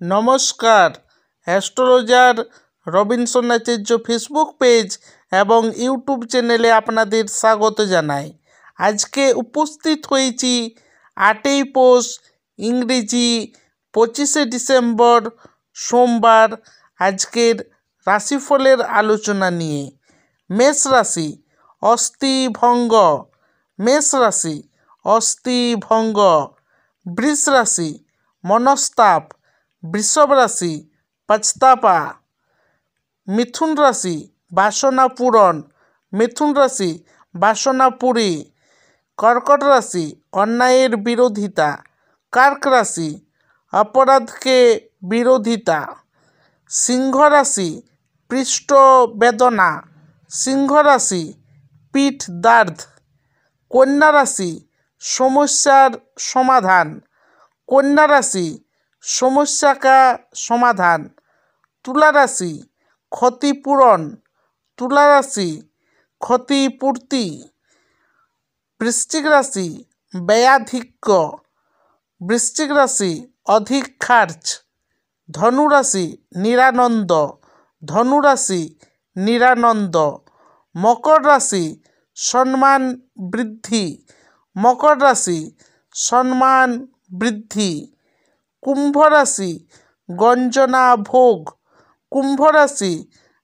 নমস্কার, astrologer Robinson আচার্য Facebook page এবং YouTube চ্যানেলে আপনাদের স্বাগত জানাই। আজকে উপস্থিত হয়েছি 8ই পৌষ ইংরেজি 25শে ডিসেম্বর সোমবার আজকের রাশিফলের আলোচনা নিয়ে। মেষ রাশি অস্থিভঙ্গ, মেষ রাশি অস্থিভঙ্গ। বৃষ রাশি মনস্তাপ, বৃষভ রাশি পছতাপা। মিথুন রাশি বাসনা পূরণ, মিথুন রাশি বাসনা পুরী। কর্কট রাশি অন্যায়ের বিরোধিতা, কর্ক রাশি অপরাধকে বিরোধিতা। সিংহ রাশি পৃষ্ঠ বেদনা, সিংহ রাশি পিঠ দর্দ। কন্যা রাশি সমস্যার সমাধান, কন্যা রাশি সমস্যা का সমাধান। তুলা রাশি ক্ষতিপূরণ, তুলা রাশি ক্ষতিপূর্তি। বৃশ্চিক রাশি ব্যয়াধিক্য, বৃশ্চিক রাশি অধিক খরচ। ধনু রাশি নিরানন্দ, ধনু রাশি নিরানন্দ। মকর রাশি সম্মান বৃদ্ধি, মকর রাশি সম্মান বৃদ্ধি। কুম্ভ রাশি গঞ্জনা ভোগ, কুম্ভ রাশি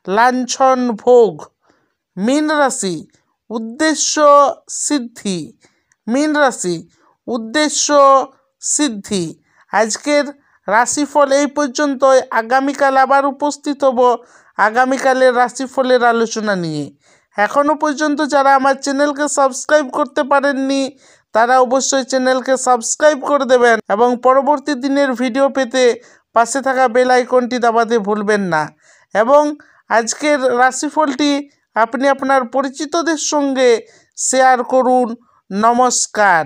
লাঞ্ছন ভোগ। মীন রাশি উদ্দেশ্য সিদ্ধি, মীন রাশি উদ্দেশ্য সিদ্ধি। আজকের রাশিফল এই পর্যন্তই। আগামীকাল আবার উপস্থিত হব আগামীকালের রাশিফলের আলোচনা নিয়ে। এখনও পর্যন্ত যারা আমার চ্যানেলকে সাবস্ক্রাইব করতে পারেননি তারা অবশ্যই চ্যানেলকে সাবস্ক্রাইব করে দেবেন এবং পরবর্তী দিনের ভিডিও পেতে পাশে থাকা বেল আইকনটি দাবাতে ভুলবেন না। এবং আজকের রাশিফলটি আপনি আপনার পরিচিতদের সঙ্গে শেয়ার করুন। নমস্কার।